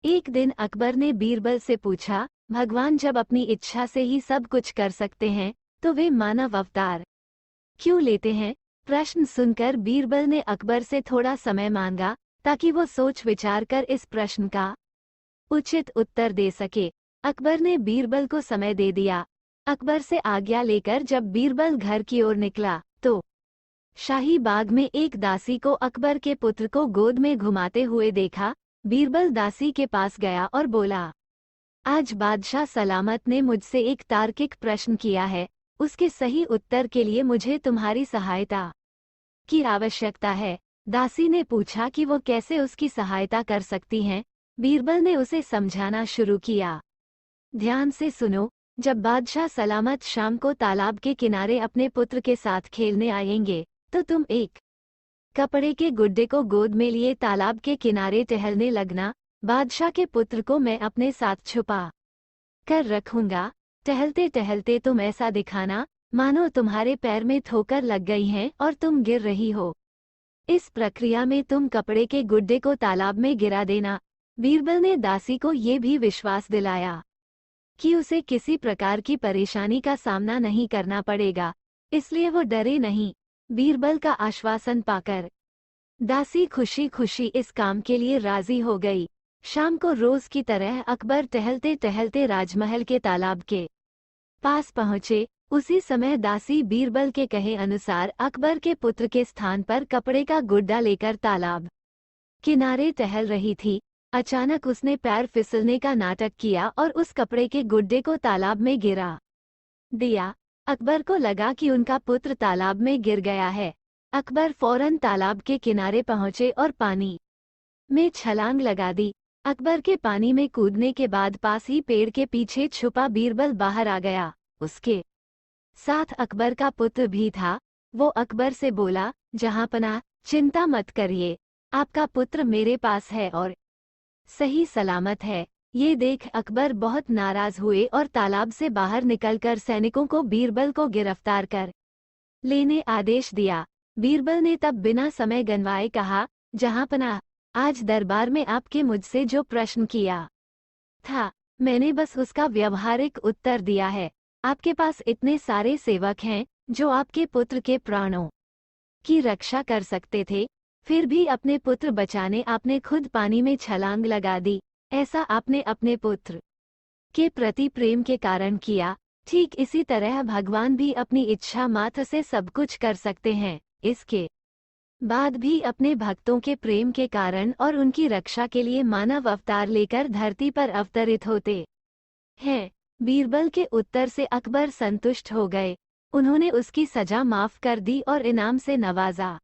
एक दिन अकबर ने बीरबल से पूछा, भगवान जब अपनी इच्छा से ही सब कुछ कर सकते हैं तो वे मानव अवतार क्यों लेते हैं? प्रश्न सुनकर बीरबल ने अकबर से थोड़ा समय मांगा ताकि वो सोच विचार कर इस प्रश्न का उचित उत्तर दे सके। अकबर ने बीरबल को समय दे दिया। अकबर से आज्ञा लेकर जब बीरबल घर की ओर निकला तो शाही बाग में एक दासी को अकबर के पुत्र को गोद में घुमाते हुए देखा। बीरबल दासी के पास गया और बोला, आज बादशाह सलामत ने मुझसे एक तार्किक प्रश्न किया है, उसके सही उत्तर के लिए मुझे तुम्हारी सहायता की आवश्यकता है। दासी ने पूछा कि वो कैसे उसकी सहायता कर सकती हैं। बीरबल ने उसे समझाना शुरू किया। ध्यान से सुनो, जब बादशाह सलामत शाम को तालाब के किनारे अपने पुत्र के साथ खेलने आएंगे तो तुम एक कपड़े के गुड्डे को गोद में लिए तालाब के किनारे टहलने लगना। बादशाह के पुत्र को मैं अपने साथ छुपा कर रखूंगा। टहलते टहलते तुम ऐसा दिखाना मानो तुम्हारे पैर में ठोकर लग गई है और तुम गिर रही हो। इस प्रक्रिया में तुम कपड़े के गुड्डे को तालाब में गिरा देना। बीरबल ने दासी को ये भी विश्वास दिलाया कि उसे किसी प्रकार की परेशानी का सामना नहीं करना पड़ेगा, इसलिए वो डरे नहीं। बीरबल का आश्वासन पाकर दासी खुशी खुशी इस काम के लिए राजी हो गई। शाम को रोज की तरह अकबर टहलते टहलते राजमहल के तालाब के पास पहुंचे। उसी समय दासी बीरबल के कहे अनुसार अकबर के पुत्र के स्थान पर कपड़े का गुड्डा लेकर तालाब किनारे टहल रही थी। अचानक उसने पैर फिसलने का नाटक किया और उस कपड़े के गुड्डे को तालाब में गिरा दिया। अकबर को लगा कि उनका पुत्र तालाब में गिर गया है। अकबर फौरन तालाब के किनारे पहुंचे और पानी में छलांग लगा दी। अकबर के पानी में कूदने के बाद पास ही पेड़ के पीछे छुपा बीरबल बाहर आ गया। उसके साथ अकबर का पुत्र भी था। वो अकबर से बोला, जहांपनाह, चिंता मत करिए, आपका पुत्र मेरे पास है और सही सलामत है। ये देख अकबर बहुत नाराज हुए और तालाब से बाहर निकलकर सैनिकों को बीरबल को गिरफ्तार कर लेने आदेश दिया। बीरबल ने तब बिना समय गंवाए कहा, जहांपनाह, आज दरबार में आपके मुझसे जो प्रश्न किया था मैंने बस उसका व्यवहारिक उत्तर दिया है। आपके पास इतने सारे सेवक हैं जो आपके पुत्र के प्राणों की रक्षा कर सकते थे, फिर भी अपने पुत्र बचाने आपने खुद पानी में छलांग लगा दी। ऐसा आपने अपने पुत्र के प्रति प्रेम के कारण किया। ठीक इसी तरह भगवान भी अपनी इच्छा मात्र से सब कुछ कर सकते हैं, इसके बाद भी अपने भक्तों के प्रेम के कारण और उनकी रक्षा के लिए मानव अवतार लेकर धरती पर अवतरित होते हैं। बीरबल के उत्तर से अकबर संतुष्ट हो गए। उन्होंने उसकी सजा माफ कर दी और इनाम से नवाजा।